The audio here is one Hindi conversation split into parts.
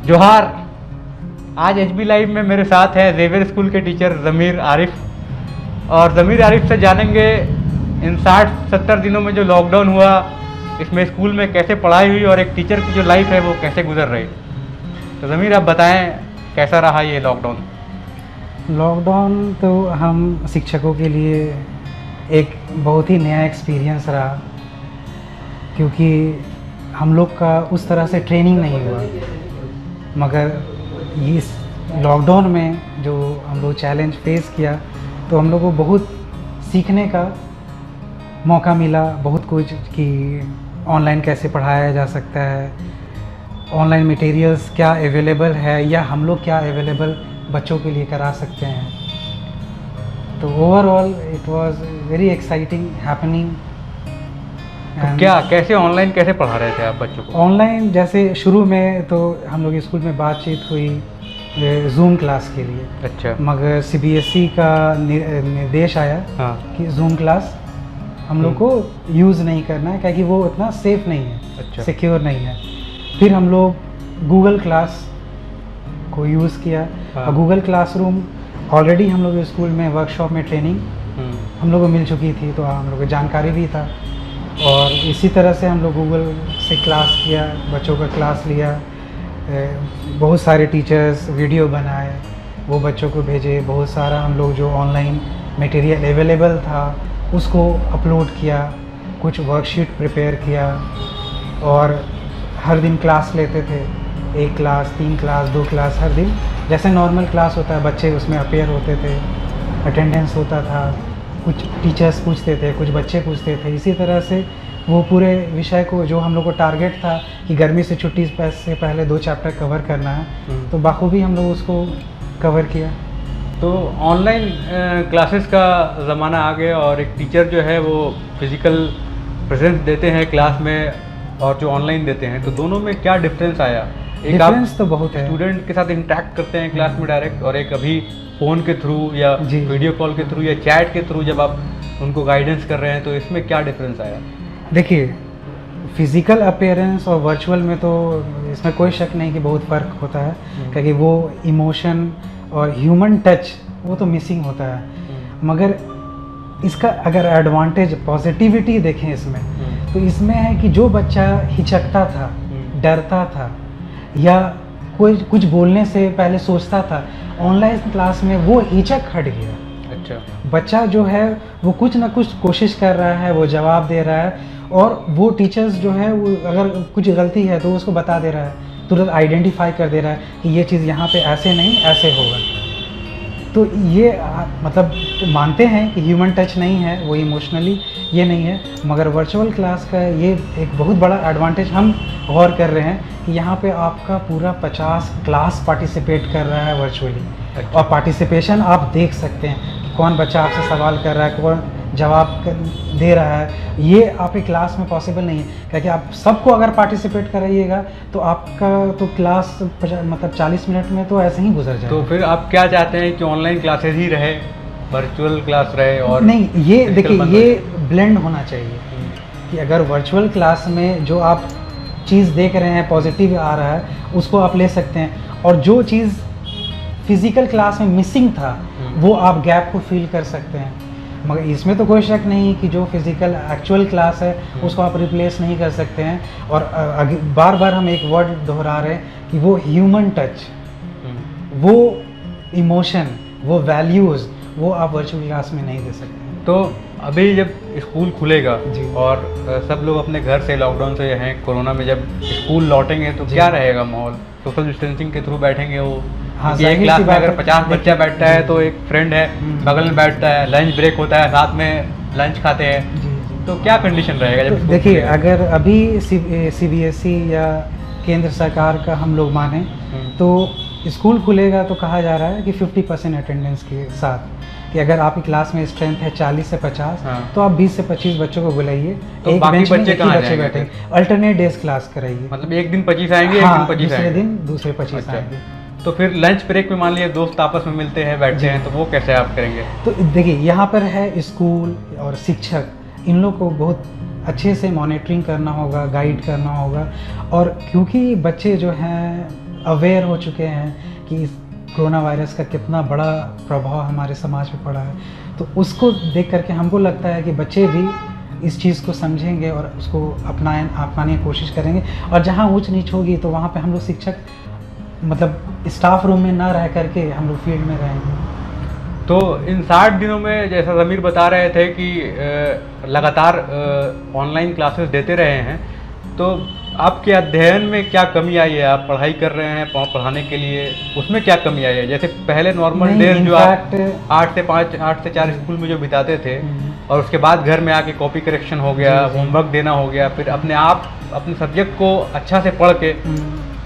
जोहार। आज एचबी लाइव में मेरे साथ है जेवियर स्कूल के टीचर ज़मीर आरिफ। और ज़मीर आरिफ से जानेंगे इन 60-70 दिनों में जो लॉकडाउन हुआ, इसमें स्कूल में कैसे पढ़ाई हुई और एक टीचर की जो लाइफ है वो कैसे गुजर रही। तो ज़मीर, आप बताएं कैसा रहा ये लॉकडाउन। लॉकडाउन तो हम शिक्षकों के लिए एक बहुत ही नया एक्सपीरियंस रहा, क्योंकि हम लोग का उस तरह से ट्रेनिंग नहीं हुआ। मगर इस लॉकडाउन में जो हम लोग चैलेंज फेस किया, तो हम लोग को बहुत सीखने का मौका मिला, बहुत कुछ कि ऑनलाइन कैसे पढ़ाया जा सकता है, ऑनलाइन मटेरियल्स क्या अवेलेबल है या हम लोग क्या अवेलेबल बच्चों के लिए करा सकते हैं। तो overall it was very exciting happening. तो क्या कैसे ऑनलाइन कैसे पढ़ा रहे थे आप बच्चों को? ऑनलाइन जैसे शुरू में तो हम लोग स्कूल में बातचीत हुई जूम क्लास के लिए। अच्छा। मगर सीबीएसई का निर्देश आया कि जूम क्लास हम लोग को यूज़ नहीं करना है, क्योंकि वो उतना सेफ नहीं है, अच्छा, सिक्योर नहीं है। फिर हम लोग गूगल क्लास को यूज़ किया। और गूगल क्लासरूम ऑलरेडी हम लोग स्कूल में वर्कशॉप में ट्रेनिंग हम लोग को मिल चुकी थी, तो हम लोग को जानकारी भी था। और इसी तरह से हम लोग गूगल से क्लास किया, बच्चों का क्लास लिया, बहुत सारे टीचर्स वीडियो बनाए, वो बच्चों को भेजे। बहुत सारा हम लोग जो ऑनलाइन मटेरियल अवेलेबल था उसको अपलोड किया, कुछ वर्कशीट प्रिपेयर किया। और हर दिन क्लास लेते थे, 1 क्लास, 3 क्लास, 2 क्लास हर दिन, जैसे नॉर्मल क्लास होता है। बच्चे उसमें अपेयर होते थे, अटेंडेंस होता था, कुछ टीचर्स पूछते थे, कुछ बच्चे पूछते थे। इसी तरह से वो पूरे विषय को, जो हम लोग को टारगेट था कि गर्मी से छुट्टी से पहले 2 चैप्टर कवर करना है, तो बाखूबी हम लोग उसको कवर किया। तो ऑनलाइन क्लासेस का ज़माना आ गया और एक टीचर जो है वो फिज़िकल प्रेजेंस देते हैं क्लास में और जो ऑनलाइन देते हैं, तो दोनों में क्या डिफरेंस आया? एक आप डिफरेंस तो बहुत है। स्टूडेंट के साथ इंटरेक्ट करते हैं क्लास में डायरेक्ट, और एक अभी फ़ोन के थ्रू या वीडियो कॉल के थ्रू या चैट के थ्रू जब आप उनको गाइडेंस कर रहे हैं, तो इसमें क्या डिफरेंस आया? देखिए, फिज़िकल अपीयरेंस और वर्चुअल में तो इसमें कोई शक नहीं कि बहुत फ़र्क होता है, क्योंकि वो इमोशन और ह्यूमन टच वो तो मिसिंग होता है। मगर इसका अगर एडवांटेज पॉजिटिविटी देखें इसमें, तो इसमें है कि जो बच्चा हिचकता था, डरता था या कोई कुछ बोलने से पहले सोचता था, ऑनलाइन क्लास में वो हिचक हट गया। अच्छा। बच्चा जो है वो कुछ ना कुछ कोशिश कर रहा है, वो जवाब दे रहा है, और वो टीचर्स जो है वो अगर कुछ गलती है तो उसको बता दे रहा है, तुरंत आइडेंटिफाई कर दे रहा है कि ये चीज़ यहाँ पे ऐसे नहीं ऐसे होगा। तो ये मतलब मानते हैं कि ह्यूमन टच नहीं है, वो इमोशनली ये नहीं है। मगर वर्चुअल क्लास का ये एक बहुत बड़ा एडवांटेज हम गौर कर रहे हैं कि यहाँ पे आपका पूरा 50 क्लास पार्टिसिपेट कर रहा है वर्चुअली। अच्छा। और पार्टिसिपेशन आप देख सकते हैं कि कौन बच्चा आपसे सवाल कर रहा है, कौन जवाब दे रहा है। ये आपकी क्लास में पॉसिबल नहीं है, क्योंकि आप सबको अगर पार्टिसिपेट कराइएगा तो आपका तो क्लास मतलब 40 मिनट में तो ऐसे ही गुजर जाएगा। तो फिर आप क्या चाहते हैं कि ऑनलाइन क्लासेस ही रहे, वर्चुअल क्लास रहे? और नहीं, ये देखिए, ये ब्लेंड होना चाहिए कि अगर वर्चुअल क्लास में जो आप चीज़ देख रहे हैं पॉजिटिव आ रहा है, उसको आप ले सकते हैं, और जो चीज़ फिज़िकल क्लास में मिसिंग था वो आप गैप को फील कर सकते हैं। मगर इसमें तो कोई शक नहीं कि जो फिज़िकल एक्चुअल क्लास है उसको आप रिप्लेस नहीं कर सकते हैं। और बार बार हम एक वर्ड दोहरा रहे हैं कि वो ह्यूमन टच, वो इमोशन, वो वैल्यूज़, वो आप वर्चुअल क्लास में नहीं दे सकते। तो अभी जब स्कूल खुलेगा और सब लोग अपने घर से, लॉकडाउन से हैं, कोरोना में जब स्कूल लौटेंगे तो क्या रहेगा माहौल? सोशल डिस्टेंसिंग के थ्रू बैठेंगे वो? हाँ, एक क्लास में अगर 50 बच्चा बैठता है तो एक फ्रेंड है बगल में बैठता है, लंच ब्रेक होता है, साथ में लंच खाते हैं, तो क्या कंडीशन रहेगा जब? तो देखिए, अगर अभी सीबीएसई या केंद्र सरकार का हम लोग माने तो स्कूल खुलेगा तो कहा जा रहा है कि 50% अटेंडेंस के साथ, कि अगर आपकी क्लास में स्ट्रेंथ है 40 से 50, तो आप 20 से 25 बच्चों को बुलाइए। तो एक बाकी बेंच में बच्चे एक ही कहाँ बच्चे बैठे, अल्टरनेट डेज क्लास कराइए। मतलब एक दिन 25 आएंगे, हाँ, एक दिन 25 दूसरे आएंगे, दिन दूसरे 25 आएंगे। तो फिर लंच ब्रेक में मान लीजिए दोस्त आपस में मिलते हैं, बैठते हैं, तो वो कैसे आप करेंगे? तो देखिए, यहाँ पर है स्कूल और शिक्षक, इन लोग को बहुत अच्छे से मॉनिटरिंग करना होगा, गाइड करना होगा। और क्योंकि बच्चे जो हैं अवेयर हो चुके हैं कि इस कोरोना वायरस का कितना बड़ा प्रभाव हमारे समाज पे पड़ा है, तो उसको देख करके हमको लगता है कि बच्चे भी इस चीज़ को समझेंगे और उसको अपनाने की कोशिश करेंगे। और जहाँ ऊंच नीच होगी तो वहाँ पे हम लोग शिक्षक मतलब स्टाफ रूम में ना रह करके हम लोग फील्ड में रहेंगे। तो इन 60 दिनों में जैसा ज़मीर बता रहे थे कि लगातार ऑनलाइन क्लासेस देते रहे हैं, तो आपके अध्ययन में क्या कमी आई है? आप पढ़ाई कर रहे हैं पढ़ाने के लिए, उसमें क्या कमी आई है? जैसे पहले नॉर्मल डेज जो आप 8 से 4 स्कूल में जो बिताते थे और उसके बाद घर में आके कॉपी करेक्शन हो गया, होमवर्क देना हो गया, फिर अपने आप अपने सब्जेक्ट को अच्छा से पढ़ के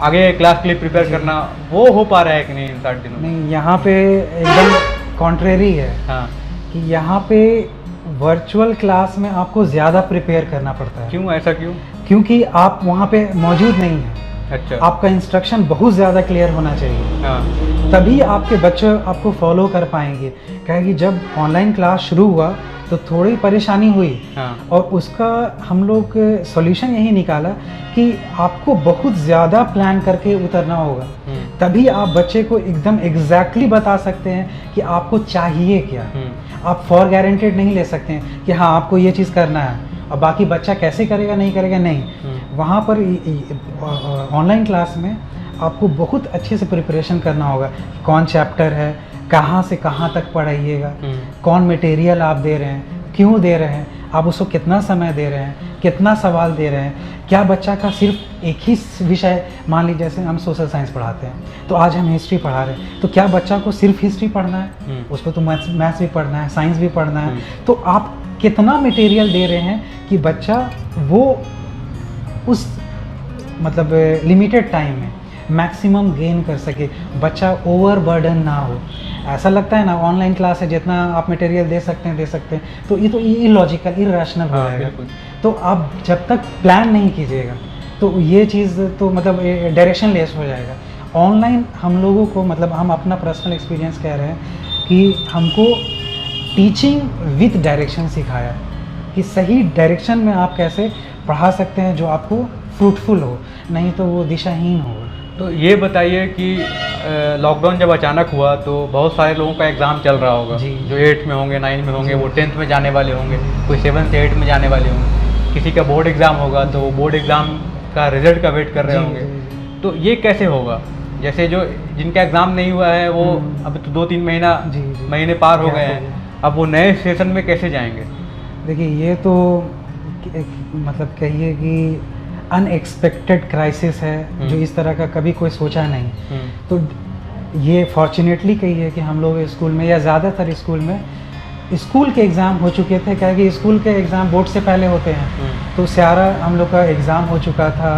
आगे क्लास के लिए प्रिपेयर करना, वो हो पा रहा है कि नहीं इन 60 दिनों में? नहीं, यहाँ पे एकदम कॉन्ट्रेरी है। हाँ, कि यहाँ पे वर्चुअल क्लास में आपको ज़्यादा प्रिपेयर करना पड़ता है। क्यों, ऐसा क्यों? क्योंकि आप वहाँ पे मौजूद नहीं हैं। अच्छा। आपका इंस्ट्रक्शन बहुत ज़्यादा क्लियर होना चाहिए। हाँ। तभी आपके बच्चे आपको फॉलो कर पाएंगे। कहेगी जब ऑनलाइन क्लास शुरू हुआ तो थोड़ी परेशानी हुई। हाँ। और उसका हम लोग सॉल्यूशन यही निकाला कि आपको बहुत ज़्यादा प्लान करके उतरना होगा, तभी आप बच्चे को एकदम एग्जैक्टली बता सकते हैं कि आपको चाहिए क्या। आप फॉर गारंटेड नहीं ले सकते हैं कि हाँ आपको ये चीज़ करना है और बाकी बच्चा कैसे करेगा नहीं करेगा, नहीं। वहाँ पर ऑनलाइन क्लास में आपको बहुत अच्छे से प्रिपरेशन करना होगा। कौन चैप्टर है, कहाँ से कहाँ तक पढ़ाइएगा, कौन मटेरियल आप दे रहे हैं, क्यों दे रहे हैं, आप उसको कितना समय दे रहे हैं, कितना सवाल दे रहे हैं। क्या बच्चा का सिर्फ एक ही विषय, मान लीजिए जैसे हम सोशल साइंस पढ़ाते हैं तो आज हम हिस्ट्री पढ़ा रहे हैं, तो क्या बच्चा को सिर्फ हिस्ट्री पढ़ना है? उसको तो मैथ्स भी पढ़ना है, साइंस भी पढ़ना है। तो आप कितना मटेरियल दे रहे हैं कि बच्चा वो उस मतलब लिमिटेड टाइम में मैक्सिमम गेन कर सके, बच्चा ओवर बर्डन ना हो। ऐसा लगता है ना ऑनलाइन क्लास है, जितना आप मटेरियल दे सकते हैं, तो ये तो इलॉजिकल, इरेशनल हो जाएगा। तो आप जब तक प्लान नहीं कीजिएगा तो ये चीज़ तो मतलब डायरेक्शन लेस हो जाएगा। ऑनलाइन हम लोगों को मतलब हम अपना पर्सनल एक्सपीरियंस कह रहे हैं कि हमको टीचिंग विथ डायरेक्शन सिखाया कि सही डायरेक्शन में आप कैसे पढ़ा सकते हैं जो आपको फ्रूटफुल हो, नहीं तो वो दिशाहीन हो। तो ये बताइए कि लॉकडाउन जब अचानक हुआ तो बहुत सारे लोगों का एग्ज़ाम चल रहा होगा जी। जो 8 में होंगे, 9 में होंगे, वो 10th में जाने वाले होंगे, कोई 7 से 8 में जाने वाले होंगे, किसी का बोर्ड एग्ज़ाम होगा तो बोर्ड एग्ज़ाम का रिजल्ट का वेट कर रहे होंगे। तो ये कैसे होगा? जैसे जो जिनका एग्ज़ाम नहीं हुआ है वो अब तो 2-3 महीने पार हो गए हैं, अब वो नए सेशन में कैसे जाएंगे? देखिए ये तो मतलब कहिए कि अनएक्सपेक्टेड क्राइसिस है जो इस तरह का कभी कोई सोचा नहीं। तो ये फॉर्चुनेटली कहिए कि हम लोग स्कूल में या ज़्यादातर स्कूल में स्कूल के एग्ज़ाम हो चुके थे, क्या कि स्कूल के एग्ज़ाम बोर्ड से पहले होते हैं। तो सारा हम लोग का एग्ज़ाम हो चुका था,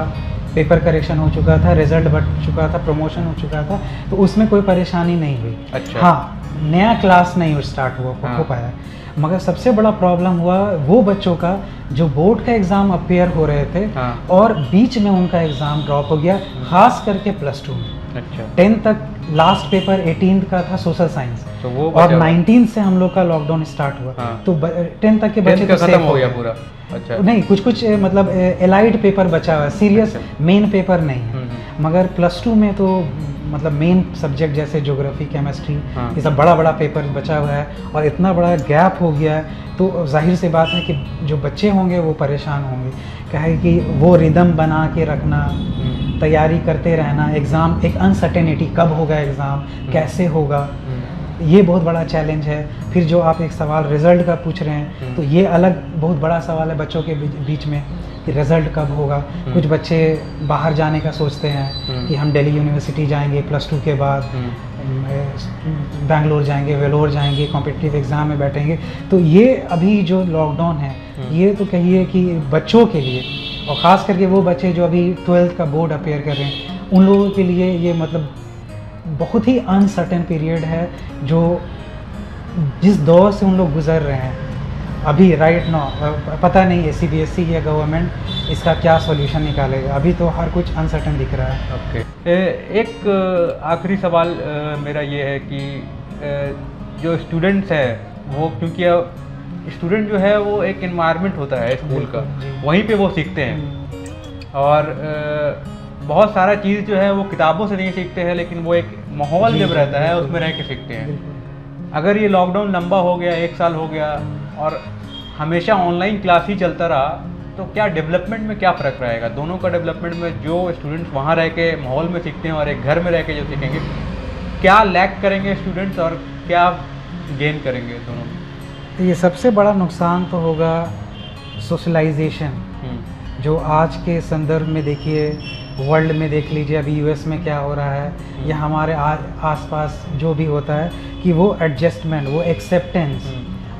पेपर करेक्शन हो चुका था, रिजल्ट बढ़ चुका था, प्रमोशन हो चुका था, तो उसमें कोई परेशानी नहीं हुई। अच्छा। हाँ, नया क्लास नहीं स्टार्ट हो पाया, मगर सबसे बड़ा प्रॉब्लम हुआ वो बच्चों का जो बोर्ड का एग्ज़ाम अपेयर हो रहे थे और बीच में उनका एग्ज़ाम ड्रॉप हो गया, खास करके +2 में। अच्छा। 10 तक लास्ट पेपर 18 का था सोशल साइंस, तो वो और 19 से हम लोग का लॉकडाउन स्टार्ट हुआ। तो 10 तक के बच्चे तो खत्म हो गया पूरा। अच्छा। नहीं, कुछ मतलब एलाइड पेपर बचा हुआ है, सीरियस मेन पेपर नहीं है। मगर +2 में तो मतलब मेन सब्जेक्ट जैसे ज्योग्राफी, केमिस्ट्री, ये सब बड़ा पेपर बचा हुआ है और इतना बड़ा गैप हो गया है, तो जाहिर सी बात है कि जो बच्चे होंगे वो परेशान होंगे। कहे कि वो रिदम बना के रखना, तैयारी करते रहना, एग्ज़ाम एक अनसर्टेनिटी, कब होगा एग्ज़ाम, कैसे होगा, ये बहुत बड़ा चैलेंज है। फिर जो आप एक सवाल रिज़ल्ट का पूछ रहे हैं, तो ये अलग बहुत बड़ा सवाल है बच्चों के बीच में कि रिज़ल्ट कब होगा। कुछ बच्चे बाहर जाने का सोचते हैं कि हम दिल्ली यूनिवर्सिटी जाएंगे +2 के बाद, बेंगलोर जाएंगे, वेलोर जाएंगे, कॉम्पिटिटिव एग्ज़ाम में बैठेंगे। तो ये अभी जो लॉकडाउन है, ये तो कहिए कि बच्चों के लिए, और ख़ास करके वो बच्चे जो अभी 12th का बोर्ड अपेयर कर रहे हैं, उन लोगों के लिए ये मतलब बहुत ही अनसर्टेन पीरियड है, जो जिस दौर से उन लोग गुजर रहे हैं अभी राइट नाउ, पता नहीं है CBSE या गवर्नमेंट इसका क्या सॉल्यूशन निकालेगा। अभी तो हर कुछ अनसर्टेन दिख रहा है। ओके। एक आखिरी सवाल मेरा ये है कि जो स्टूडेंट्स हैं वो, क्योंकि अब स्टूडेंट जो है वो एक एनवायरनमेंट होता है स्कूल का, जी। वहीं पे वो सीखते हैं। और बहुत सारा चीज़ जो है वो किताबों से नहीं सीखते हैं, लेकिन वो एक माहौल जी, जब जी, रहता है बिल्कुल। उसमें रह के सीखते हैं। बिल्कुल। अगर ये लॉकडाउन लंबा हो गया, 1 साल हो गया और हमेशा ऑनलाइन क्लास ही चलता रहा, तो क्या डेवलपमेंट में क्या फ़र्क रहेगा? दोनों का डेवलपमेंट में, जो स्टूडेंट्स वहाँ रह के माहौल में सीखते हैं और एक घर में रह के जो सीखेंगे, क्या लैक करेंगे स्टूडेंट्स और क्या गेन करेंगे दोनों में? तो ये सबसे बड़ा नुकसान तो होगा सोशलाइजेशन, जो आज के संदर्भ में देखिए, वर्ल्ड में देख लीजिए, अभी यूएस में क्या हो रहा है, या हमारे आसपास जो भी होता है, कि वो एडजस्टमेंट, वो एक्सेप्टेंस,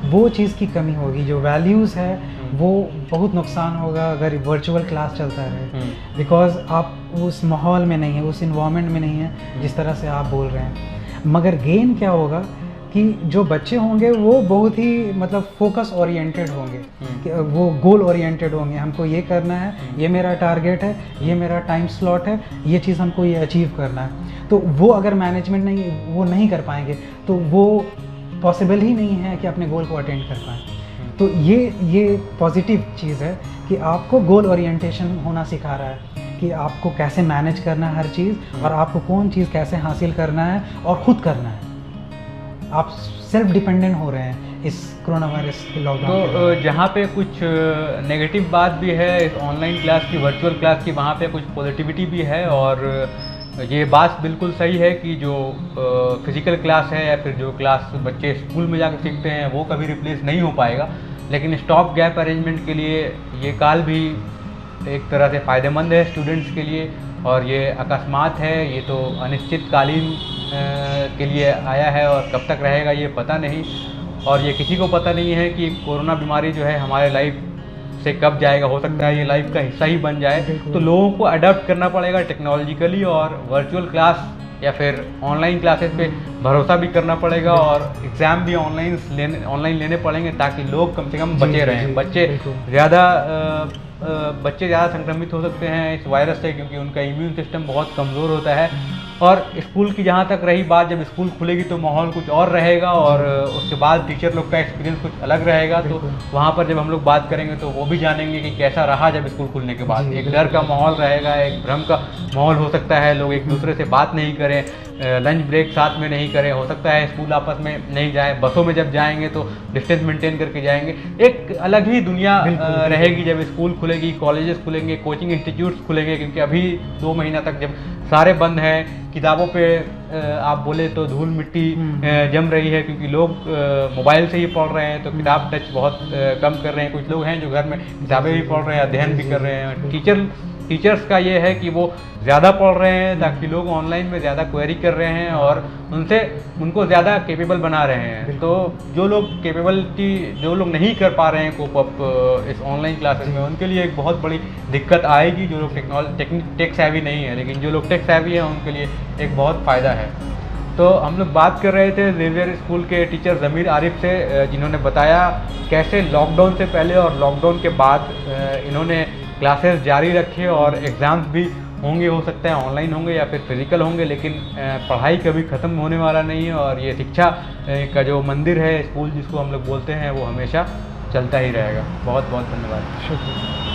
वो चीज़ की कमी होगी। जो वैल्यूज़ है वो बहुत नुकसान होगा अगर वर्चुअल क्लास चलता रहे, बिकॉज आप उस माहौल में नहीं है, उस इन्वायरमेंट में नहीं है जिस तरह से आप बोल रहे हैं। मगर गेन क्या होगा कि जो बच्चे होंगे वो बहुत ही मतलब फोकस ओरिएंटेड होंगे, कि वो गोल ओरिएंटेड होंगे, हमको ये करना है, ये मेरा टारगेट है, ये मेरा टाइम स्लॉट है, ये चीज़ हमको ये अचीव करना है। तो वो अगर मैनेजमेंट नहीं कर पाएंगे तो वो पॉसिबल ही नहीं है कि अपने गोल को अटेंड कर पाएँ। तो ये पॉजिटिव चीज़ है कि आपको गोल ओरिएंटेशन होना सिखा रहा है कि आपको कैसे मैनेज करना है हर चीज़, और आपको कौन चीज़ कैसे हासिल करना है और ख़ुद करना है। आप सेल्फ डिपेंडेंट हो रहे हैं इस कोरोना वायरस के लॉकडाउन तो जहाँ पे कुछ नेगेटिव बात भी है इस ऑनलाइन क्लास की, वर्चुअल क्लास की, वहाँ पे कुछ पॉजिटिविटी भी है। और ये बात बिल्कुल सही है कि जो फिज़िकल क्लास है या फिर जो क्लास बच्चे स्कूल में जाकर सीखते हैं वो कभी रिप्लेस नहीं हो पाएगा, लेकिन स्टॉप गैप अरेंजमेंट के लिए ये काल भी एक तरह से फ़ायदेमंद है स्टूडेंट्स के लिए। और ये अकस्मात है, ये तो अनिश्चितकालीन के लिए आया है और कब तक रहेगा ये पता नहीं। और ये किसी को पता नहीं है कि कोरोना बीमारी जो है हमारे लाइफ से कब जाएगा। हो सकता है ये लाइफ का हिस्सा ही बन जाए, तो लोगों को अडॉप्ट करना पड़ेगा टेक्नोलॉजिकली, और वर्चुअल क्लास या फिर ऑनलाइन क्लासेस पे भरोसा भी करना पड़ेगा, और एग्ज़ाम भी ऑनलाइन लेने पड़ेंगे ताकि लोग कम से कम बचे रहें। बच्चे ज़्यादा संक्रमित हो सकते हैं इस वायरस से, क्योंकि उनका इम्यून सिस्टम बहुत कमज़ोर होता है। और स्कूल की जहाँ तक रही बात, जब स्कूल खुलेगी तो माहौल कुछ और रहेगा, और उसके बाद टीचर लोग का एक्सपीरियंस कुछ अलग रहेगा। तो वहाँ पर जब हम लोग बात करेंगे तो वो भी जानेंगे कि कैसा रहा जब स्कूल खुलने के बाद। एक डर का माहौल रहेगा, एक भ्रम का माहौल हो सकता है, लोग एक दूसरे से बात नहीं करें, लंच ब्रेक साथ में नहीं करें, हो सकता है स्कूल आपस में नहीं जाए, बसों में जब जाएंगे तो डिस्टेंस मेंटेन करके जाएंगे। एक अलग ही दुनिया रहेगी जब स्कूल खुलेगी, कॉलेजेस खुलेंगे, कोचिंग इंस्टीट्यूट्स खुलेंगे। क्योंकि अभी 2 महीना तक जब सारे बंद हैं, किताबों पे आप बोले तो धूल मिट्टी जम रही है, क्योंकि लोग मोबाइल से ही पढ़ रहे हैं, तो किताब टच बहुत कम कर रहे हैं। कुछ लोग हैं जो घर में किताबें भी पढ़ रहे हैं, अध्ययन भी कर रहे हैं। टीचर्स का ये है कि वो ज़्यादा पढ़ रहे हैं ताकि लोग ऑनलाइन में ज़्यादा क्वेरी कर रहे हैं और उनको ज़्यादा कैपेबल बना रहे हैं। तो जो लोग नहीं कर पा रहे हैं कोप अप इस ऑनलाइन क्लासेस में, उनके लिए एक बहुत बड़ी दिक्कत आएगी। जो लोग टेक सेवी नहीं है, लेकिन जो लोग टेक सेवी हैं उनके लिए एक बहुत फ़ायदा है। तो हम लोग बात कर रहे थे ज़ेवियर स्कूल के टीचर ज़मीर आरिफ से, जिन्होंने बताया कैसे लॉकडाउन से पहले और लॉकडाउन के बाद इन्होंने क्लासेस जारी रखे, और एग्ज़ाम्स भी होंगे, हो सकता है ऑनलाइन होंगे या फिर फिज़िकल होंगे, लेकिन पढ़ाई कभी ख़त्म होने वाला नहीं है। और ये शिक्षा का जो मंदिर है, स्कूल जिसको हम लोग बोलते हैं, वो हमेशा चलता ही रहेगा। बहुत बहुत धन्यवाद। शुक्रिया।